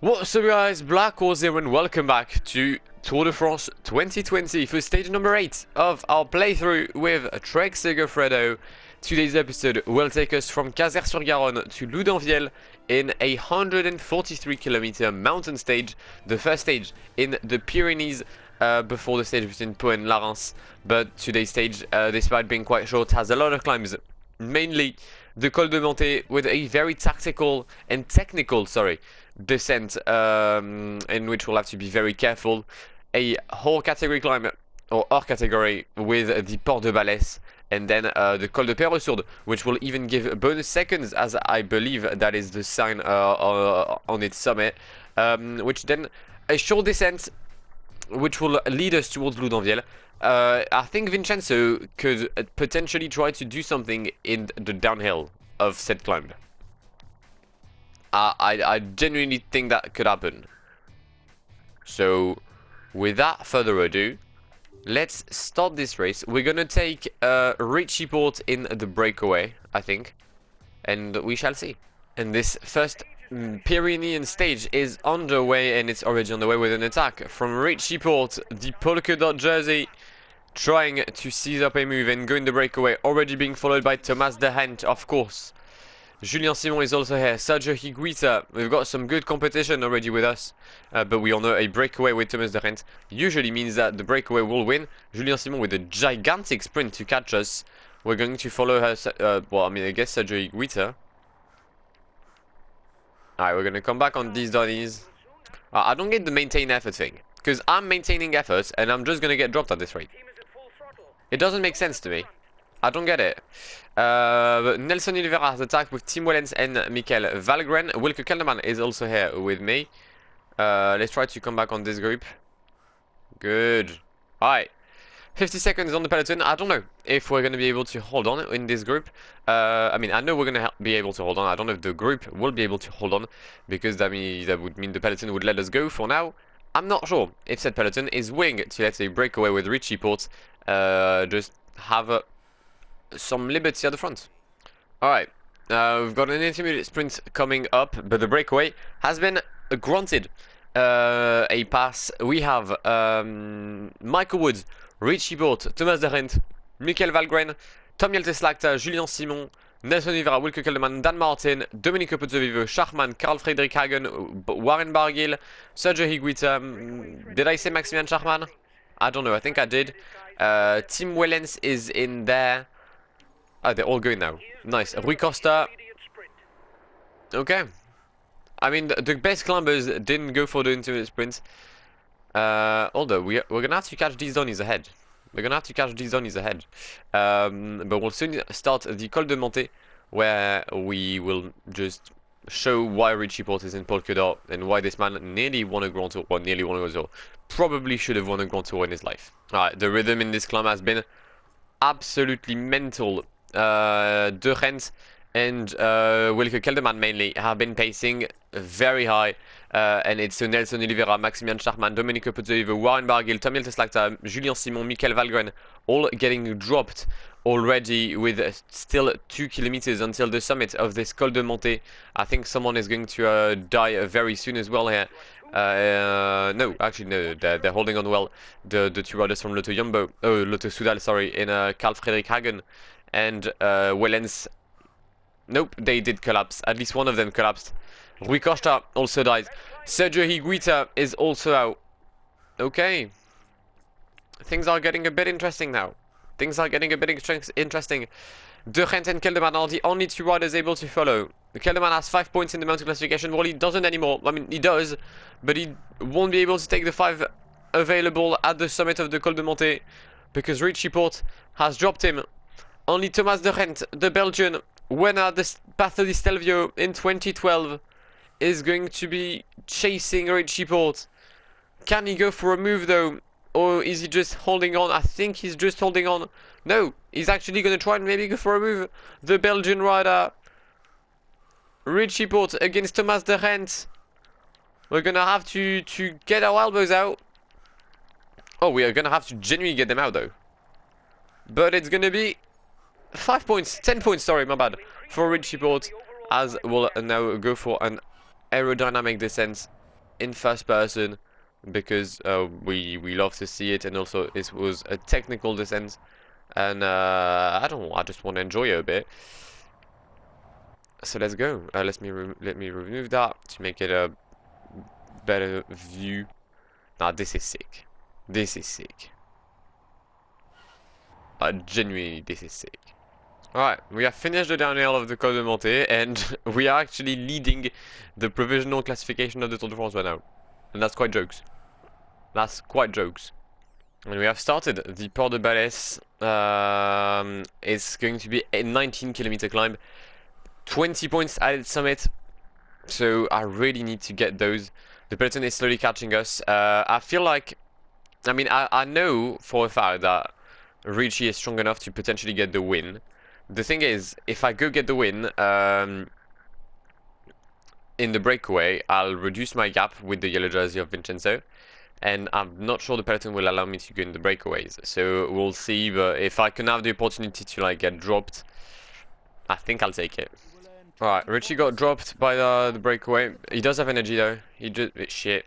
What's up guys, Black Horse here and welcome back to Tour de France 2020 for stage number 8 of our playthrough with Trek Segafredo. Today's episode will take us from Cazères-sur-Garonne to Loudenvielle in a 143-kilometer mountain stage, the first stage in the Pyrenees before the stage between Pau and Larens. But today's stage, despite being quite short, has a lot of climbs, mainly the Col de Monté with a very tactical and technical, descent in which we'll have to be very careful. A whole category climb, or hors category, with the Port de Balès, and then the Col de Perresourde, which will even give bonus seconds, as I believe that is the sign on its summit, which then a short descent which will lead us towards Loudenvielle. I think Vincenzo could potentially try to do something in the downhill of said climb. I genuinely think that could happen. So, without further ado, let's start this race. We're gonna take Richie Port in the breakaway, I think, and we shall see. And this first Pyrenean stage is underway, and it's already underway with an attack from Richie Port, the polka dot jersey, trying to seize up a move and go in the breakaway, already being followed by Thomas de Hent, of course. Julien Simon is also here, Sergio Higuita. We've got some good competition already with us, but we all know a breakaway with Thomas de Hent usually means that the breakaway will win. Julien Simon with a gigantic sprint to catch us. We're going to follow her, well, I mean, I guess Sergio Higuita. Alright, we're going to come back on these Donnies. I don't get the maintain effort thing, because I'm maintaining effort and I'm just going to get dropped at this rate. It doesn't make sense to me. I don't get it. But Nelson Oliveira has attacked with Tim Wellens and Michael Valgren. Wilke Kelderman is also here with me. Let's try to come back on this group. Good. Alright. 50 seconds on the peloton. I don't know if we're going to be able to hold on in this group. I mean, I know we're going to be able to hold on. I don't know if the group will be able to hold on, because that would mean the peloton would let us go for now. I'm not sure if said peloton is willing to, let's say, break away with Richie Port. Just have some liberty at the front. Alright, we've got an intermediate sprint coming up, but the breakaway has been granted a pass. We have Michael Woods, Richie Port, Thomas de Hent, Michael Valgren, Tom Jelte-Slagta, Julien Simon, Nelson Oliveira, Wilke Kelderman, Dan Martin, Domenico Pozzovivo, Schachmann, Carl Friedrich Hagen, Warren Barguil, Sergio Higuita. Did I say Maximilian Schachmann? I don't know, I think I did. Tim Wellens is in there. Ah, they're all going now. Nice. Rui Costa. Okay. I mean, the best climbers didn't go for the intermediate sprint. Although, we're going to have to catch these Donnies ahead. We're going to have to catch these Donnies ahead. But we'll soon start the Col de Monté, where we will just show why Richie Port is in polka dot and why this man nearly won a Grand Tour. Well, nearly won a Grand Tour. Probably should have won a Grand Tour in his life. Alright, the rhythm in this climb has been absolutely mental. De Hent and Wilke Kelderman mainly have been pacing very high, and it's Nelson Oliveira, Maximilian Schachmann, Domenico Pozzovivo, Warren Barguil, Tom Jelte-Slagta, Julien Simon, Michael Valgren, all getting dropped already with still 2 kilometers until the summit of this Col de Monté. I think someone is going to die very soon as well here. No, actually no, they're holding on well. The two riders from Lotto Jumbo, Lotto Soudal, sorry, in Carl Friedrich Hagen and Wellens. Nope, they did collapse. At least one of them collapsed. Rui Costa also died. Sergio Higuita is also out. Okay. Things are getting a bit interesting now. Things are getting a bit interesting. De Hent and Kelderman are the only two riders able to follow. Kelderman has 5 points in the mountain classification. Well, he doesn't anymore. I mean, he does, but he won't be able to take the 5 available at the summit of the Col de Monté, because Richie Port has dropped him. Only Thomas de Hent, the Belgian winner at the Path di Stelvio in 2012, is going to be chasing Richie Port. Can he go for a move though? Or is he just holding on? I think he's just holding on. No, he's actually going to try and maybe go for a move. The Belgian rider, Richie Port against Thomas de Hent. We're going to have to get our elbows out. Oh, we are going to have to genuinely get them out though. But it's going to be 5 points, 10 points, sorry, my bad, for Richie Port, as we'll now go for an aerodynamic descent in first person because we love to see it, and also it was a technical descent, and I just want to enjoy it a bit. So let's go. Let me remove that to make it a better view. Now this is sick. This is sick. Genuinely, this is sick. Alright, we have finished the downhill of the Col de Monte, and we are actually leading the provisional classification of the Tour de France right now. And that's quite jokes. That's quite jokes. And we have started the Port de Balès. It's going to be a 19-kilometer climb. 20 points at its summit. So I really need to get those. The peloton is slowly catching us. I feel like... I know for a fact that Richie is strong enough to potentially get the win. The thing is, if I go get the win in the breakaway, I'll reduce my gap with the yellow jersey of Vincenzo, and I'm not sure the peloton will allow me to go in the breakaways. So we'll see. But if I can have the opportunity to like get dropped, I think I'll take it. Alright, Richie got dropped by the breakaway. He does have energy though. He just shit.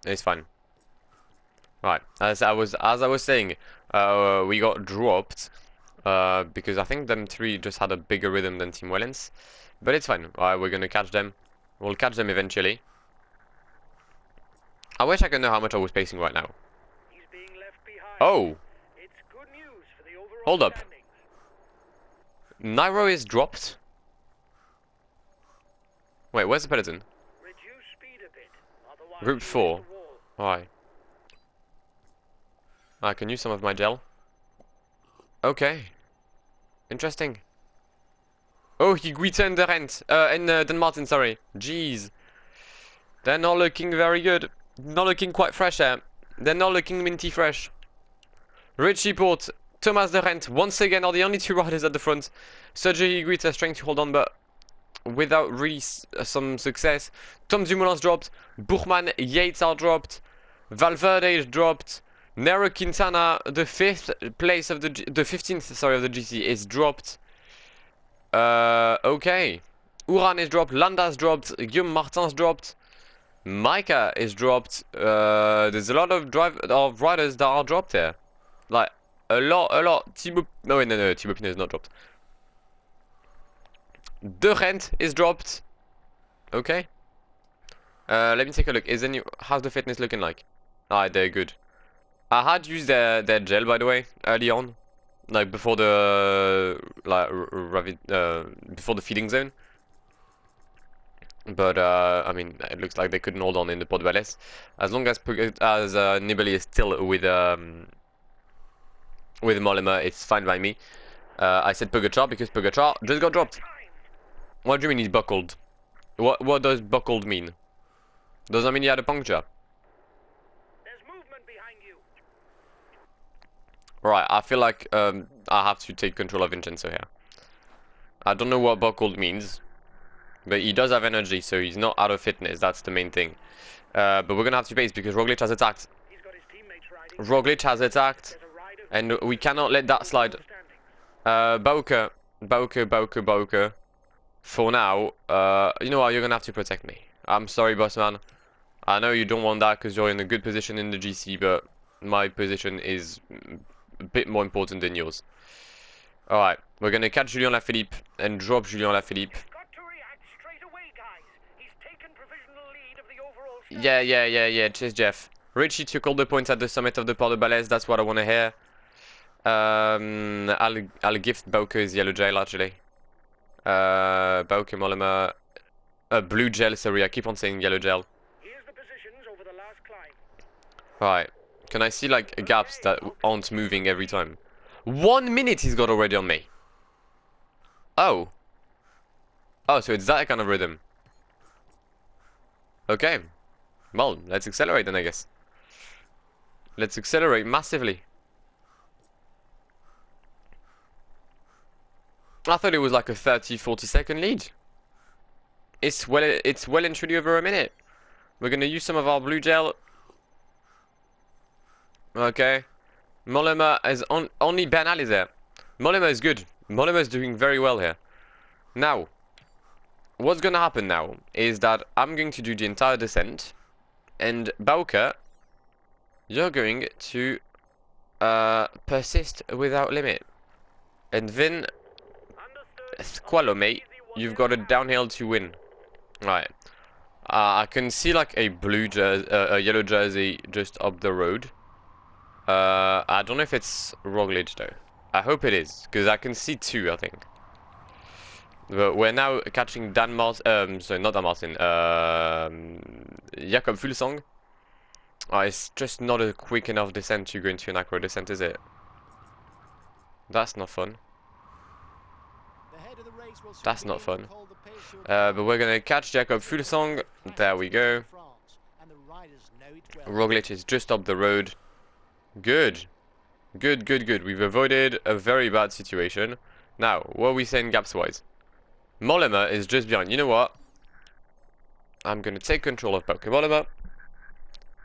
It's fine. Right, as I was saying, we got dropped because I think them three just had a bigger rhythm than Team Wellens, but it's fine. We're gonna catch them. We'll catch them eventually. I wish I could know how much I was pacing right now. He's being left behind. Oh, it's good news for the overall hold up. standings. Nairo is dropped. Wait, where's the peloton? Reduce speed a bit, otherwise Group you 4. hit the wall. Why? I can use some of my gel. Okay. Interesting. Oh, Higuita and Derent. Dan Martin, sorry. Jeez. They're not looking very good. Not looking quite fresh here. They're not looking minty fresh. Richie Port, Thomas Derent, once again are the only two riders at the front. Sergio Higuita is trying to hold on, but without really some success. Tom Dumoulin's dropped. Buchmann, Yates are dropped. Valverde is dropped. Nero Quintana, the 5th place of the 15th, sorry, of the GC is dropped. Okay. Uran is dropped. Landa's dropped. Guillaume Martin's dropped. Micah is dropped. There's a lot of riders that are dropped here. Like a lot. Thibaut. No, wait, no. Thibaut Pinot is not dropped. De Rent is dropped. Okay. Let me take a look. How's the fitness looking like? Alright, they're good. I had used their gel, by the way, early on, like before the before the feeding zone. But it looks like they couldn't hold on in the Port de Balès. As long as Nibali is still with Mollema, it's fine by me. I said Pogacar because Pogacar just got dropped. What do you mean he's buckled? What does buckled mean? Does that mean he had a puncture? Right, I feel like I have to take control of Vincenzo here. I don't know what buckled means, but he does have energy, so he's not out of fitness. That's the main thing. But we're gonna have to pace because Roglic has attacked. Roglic has attacked, and we cannot let that slide. Bauke. For now, you know what? You're gonna have to protect me. I'm sorry, boss man. I know you don't want that because you're in a good position in the GC, but my position is a bit more important than yours. Alright, we're gonna catch Julien Lafilippe and drop Julien Lafilippe. Yeah, cheers Jeff. Richie took all the points at the summit of the Port de Balès, that's what I wanna hear. I'll gift Bauke his yellow gel actually. Bauke Mollema. Blue gel, sorry, I keep on saying yellow gel. Here's the positions over the last climb. Right. Can I see like gaps that aren't moving every time? 1 minute he's got already on me. Oh, so it's that kind of rhythm. Okay. Well, let's accelerate then, I guess. Let's accelerate massively. I thought it was like a 30-40 second lead. It's well and truly over a minute. We're gonna use some of our blue gel. Okay. Mollema is only Bernal is there. Mollema is good. Mollema is doing very well here. Now, what's gonna happen now is that I'm going to do the entire descent And Bauke, you're going to persist without limit. And then, Squalo, mate, you've got a downhill to win. Right. I can see like a blue jersey, a yellow jersey just up the road. I don't know if it's Roglic though. I hope it is, because I can see two, I think. But we're now catching Dan Martin, sorry, not Dan Martin, Jakob Fuglsang. It's just not a quick enough descent to go into an acro descent, is it? That's not fun. That's not fun. But we're gonna catch Jakob Fuglsang. There we go. Roglic is just up the road. Good. Good, good, good. We've avoided a very bad situation. Now, what are we saying gaps-wise? Mollema is just behind. You know what? I'm gonna take control of Bauke Mollema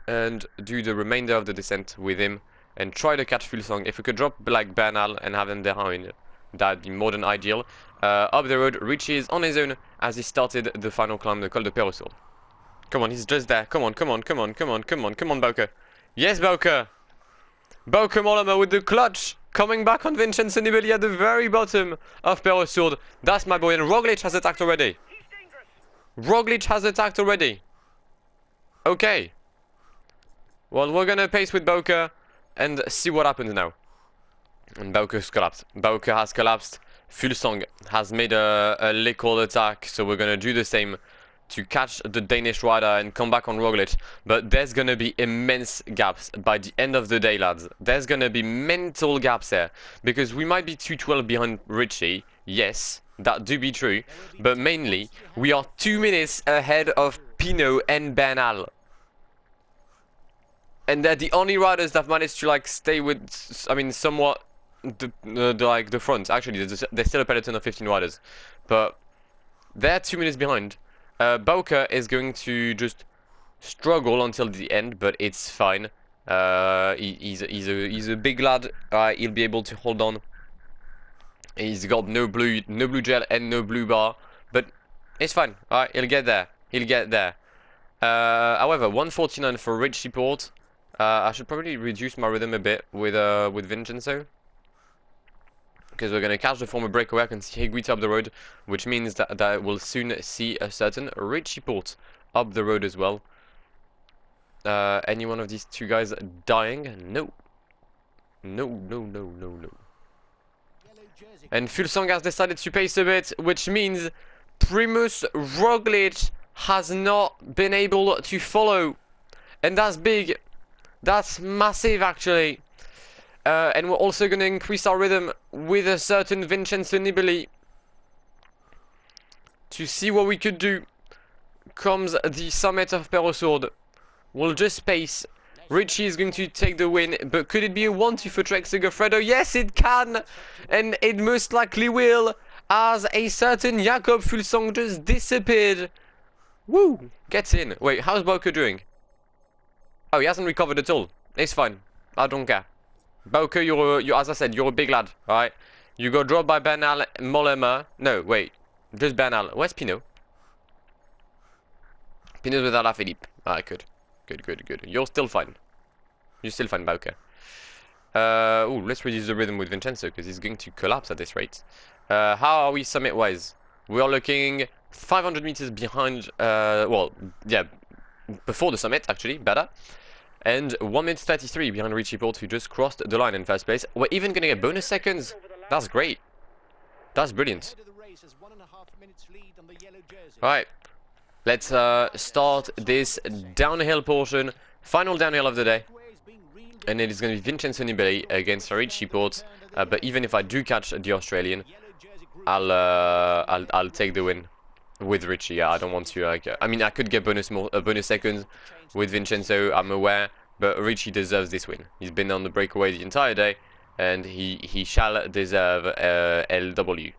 and do the remainder of the descent with him and try to catch Fuglsang. If we could drop like Bernal and have him behind, that'd be more than ideal. Up the road, Richie is on his own as he started the final climb, the Col de Perrosol. Come on, he's just there. Come on, come on, come on, come on, come on, come on, Bauke. Yes, Bauke! Bauke Mollema with the clutch, coming back on Vincenzo Nibali at the very bottom of Perrosol. That's my boy, and Roglic has attacked already. Roglic has attacked already. Okay. Well, we're gonna pace with Bauke and see what happens now. And Bauke's collapsed. Bauke has collapsed. Fuglsang has made a liquid attack, so we're gonna do the same to catch the Danish rider and come back on Roglic. But there's gonna be immense gaps by the end of the day, lads. There's gonna be mental gaps here, because we might be 2:12 behind Richie, yes, that do be true, but mainly we are 2 minutes ahead of Pinot and Bernal. And they're the only riders that managed to like stay with, I mean, somewhat the front. Actually, there's still a peloton of 15 riders, but they're 2 minutes behind. Bauke is going to just struggle until the end, but it's fine. He's a big lad. He'll be able to hold on. He's got no blue gel and no blue bar, but it's fine. Alright, he'll get there. He'll get there. However, 149 for Richie Port. I should probably reduce my rhythm a bit with Vincenzo, because we're gonna catch the former breakaway. I can see Higuita up the road, which means that we'll soon see a certain Richie Port up the road as well. Any one of these two guys dying? No. No, no, no, no, no. And Fuglsang has decided to pace a bit, which means Primož Roglic has not been able to follow. And that's big. That's massive, actually. And we're also going to increase our rhythm with a certain Vincenzo Nibali to see what we could do. Comes the summit of Perrosol. We'll just pace. Richie is going to take the win, but could it be a 1-2 for Trek Segafredo? Yes, it can, and it most likely will, as a certain Jakob Fuglsang just disappeared. Woo! Gets in. Wait, how's Bauke doing? Oh, he hasn't recovered at all. It's fine. I don't care. Bauke, you're as I said, you're a big lad, alright? You got dropped by Bernal, Mollema. No, wait. Just Bernal. Where's Pinot? Pinot's with Alaphilippe. Alright, good. Good, good, good. You're still fine. You're still fine, Bauke. Oh, let's reduce the rhythm with Vincenzo, because he's going to collapse at this rate. How are we summit-wise? We are looking 500 meters behind, well, yeah, before the summit, actually, better. And 1 minute 33 behind Richie Port, who just crossed the line in first place. We're even going to get bonus seconds. That's great. That's brilliant. Alright. Let's start this downhill portion. Final downhill of the day. And it is going to be Vincenzo Nibali against Richie Port. But even if I do catch the Australian, I'll take the win with Richie. Yeah, I don't want to. I mean, I could get bonus seconds with Vincenzo, I'm aware, but Richie deserves this win. He's been on the breakaway the entire day, and he shall deserve LW.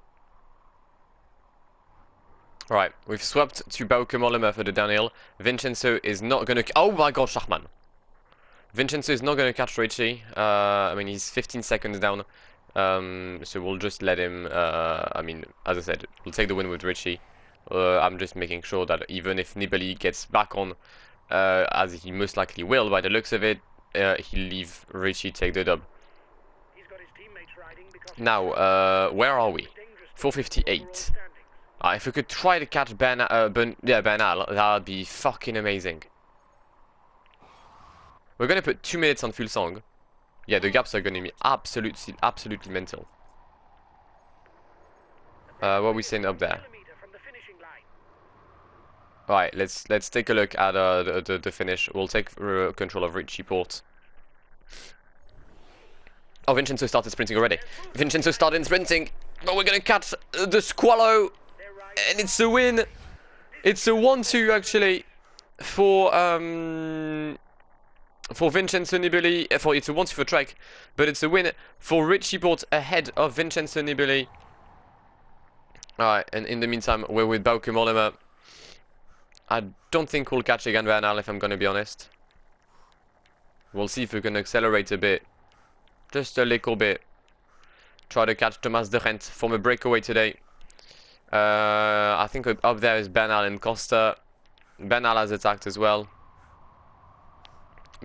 Right, we've swapped to Bauke Mollema for the downhill. Vincenzo is not going to... Oh my god, Schachmann! Vincenzo is not going to catch Richie. I mean, he's 15 seconds down. So we'll just let him... I mean, as I said, we'll take the win with Richie. I'm just making sure that even if Nibali gets back on as he most likely will by the looks of it, he'll leave Richie take the dub. He's got his teammates riding because Now, where are we? it's dangerous to 458. overall standings. If we could try to catch Bernal, that'd be fucking amazing. We're gonna put 2 minutes on full song. Yeah, the gaps are gonna be absolutely mental. What are we saying up there? Millimeter from the finishing line. Alright, let's take a look at the finish. We'll take control of Richie Port. Oh, Vincenzo started sprinting already. Vincenzo started sprinting, but we're gonna catch the Squallow, They're riding. and it's a win. It's a 1-2 actually for Vincenzo Nibali. It's a 1-2 for Trek, but it's a win for Richie Port ahead of Vincenzo Nibali. Alright, and in the meantime, we're with Bauke Mollema. I don't think we'll catch again Bernal, if I'm gonna be honest. We'll see if we can accelerate a bit. Just a little bit. Try to catch Thomas de Rent from a breakaway today. I think up there is Bernal and Costa. Bernal has attacked as well.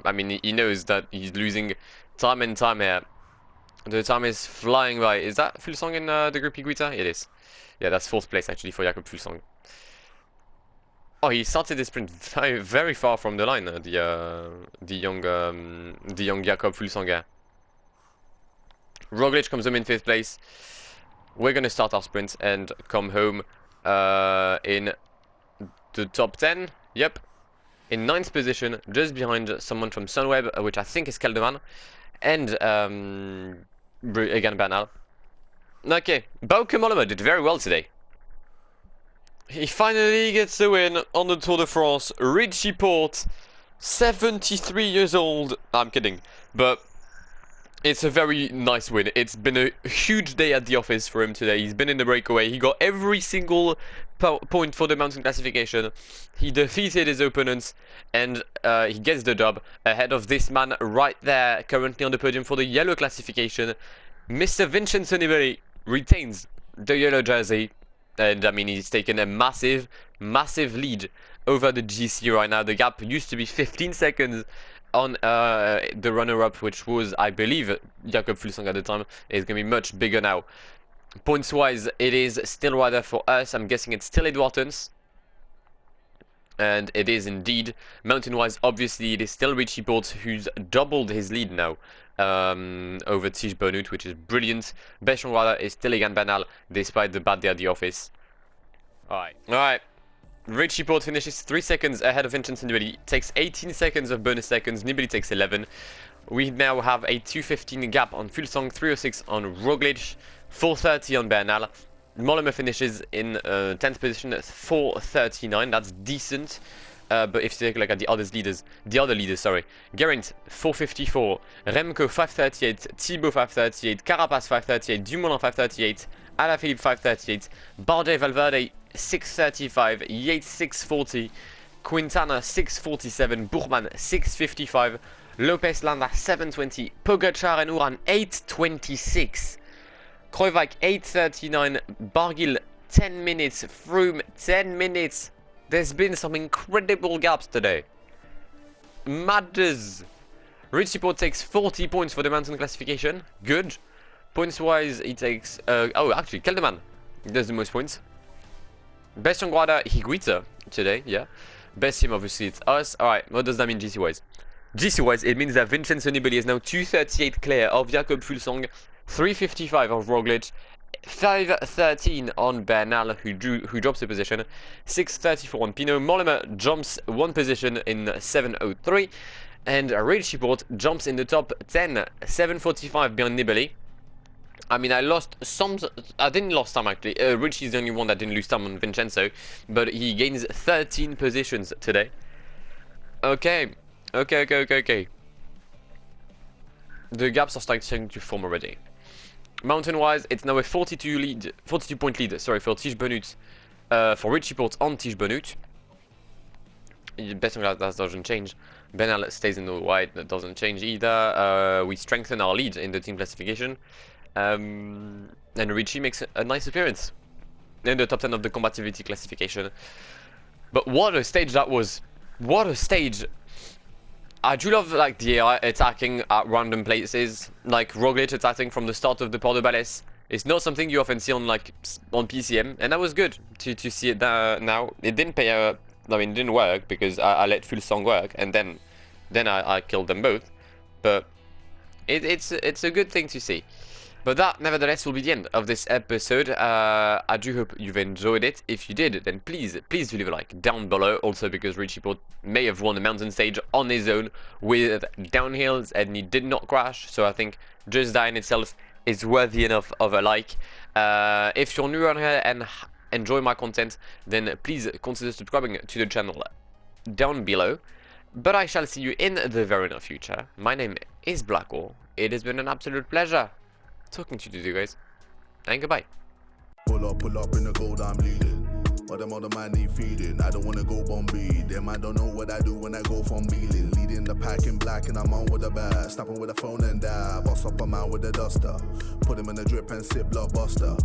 I mean, he knows that he's losing time and time here. The time is flying by. Is that Fulsang in the group Iguita? It is. Yeah, that's 4th place actually for Jakob Fulsang. Oh, he started his sprint very far from the line. The young Jakob Fulsang here. Roglic comes home in 5th place. We're gonna start our sprint and come home in the top 10. Yep, in 9th position, just behind someone from Sunweb, which I think is Kelderman, and again Bernal. Okay, Bauke Mollema did very well today. He finally gets a win on the Tour de France. Richie Port, 73 years old. I'm kidding, but it's a very nice win. It's been a huge day at the office for him today. He's been in the breakaway. He got every single point for the mountain classification. He defeated his opponents, and he gets the dub ahead of this man right there, currently on the podium for the yellow classification. Mr. Vincenzo Nibali retains the yellow jersey, and I mean, he's taken a massive lead over the GC right now. The gap used to be 15 seconds on the runner-up, which was, I believe, Jakob Fulsang at the time. Is going to be much bigger now. Points-wise, it is still rather for us. I'm guessing it's still Edwartons. And it is indeed. Mountain-wise, obviously, it is still Richie Port, who's doubled his lead now over Tige Bonut, which is brilliant. Bertrand Ruada is still again Bernal, despite the bad day at the office. Alright. Richie Port finishes 3 seconds ahead of Vincenzo Nibali, takes 18 seconds of bonus seconds, Nibali takes 11. We now have a 2:15 gap on Fulsang, 3:06 on Roglic, 4:30 on Bernal. Mollema finishes in 10th position at 4:39, that's decent. But if you take a look at the other leaders, Geraint 4:54, Remco 5:38, Thibaut 5:38, Carapaz 5:38, Dumoulin 5:38, Alaphilippe 5:38, Bardet Valverde 6:35, Yates 6:40, Quintana 6:47, Bourman 6:55, Lopez Landa 7:20, Pogacar and Uran 8:26, Kruijswijk 8:39, Barguil 10 minutes, Froome 10 minutes. There's been some incredible gaps today. Matters. Richie Port takes 40 points for the mountain classification. Good. Points-wise, he takes... oh, actually, Kelderman does the most points. Best young rider, Higuita today, yeah. Best team, obviously, it's us. Alright, what does that mean GC-wise? GC-wise, it means that Vincenzo Nibali is now 2:38 clear of Jakob Fulsang, 3:55 of Roglic, 5:13 on Bernal, who drops a position, 6:34 on Pinot. Mollema jumps 1 position in 7:03, and Richie Port jumps in the top 10, 7:45 behind Nibali. I mean, I didn't lose time actually. Richie's the only one that didn't lose time on Vincenzo, but he gains 13 positions today. Okay. The gaps are starting to form already. Mountain-wise, it's now a 42 point lead, sorry, for Tige Bonut, for Richie Port on Tige Bonut. Best that doesn't change. Bernal stays in the white, that doesn't change either. We strengthen our lead in the team classification. And Richie makes a nice appearance in the top 10 of the combativity classification. But what a stage that was! What a stage! I do love like the AI attacking at random places, like Roglic attacking from the start of the Port de Balès. It's not something you often see on like on PCM, and that was good to see it now. It didn't pay. I mean, it didn't work because I let full song work, and then I killed them both. But it's a good thing to see. But that, nevertheless, will be the end of this episode. I do hope you've enjoyed it. If you did, then please do leave a like down below. Also, because Richie Port may have won the mountain stage on his own with downhills, and he did not crash. So I think just that in itself is worthy enough of a like. If you're new on here and enjoy my content, then please consider subscribing to the channel down below. But I shall see you in the very near future. My name is Blackwall. It has been an absolute pleasure talking to you guys, and goodbye. Pull up in the gold, I'm leading. But them other man need feeding. I don't wanna go Bombay. Them I don't know what I do when I go from Beeling. Leading the pack in black and I'm on with a bag. Snapping with a phone and die. Boss up a man with a duster. Put him in the drip and sip blockbuster.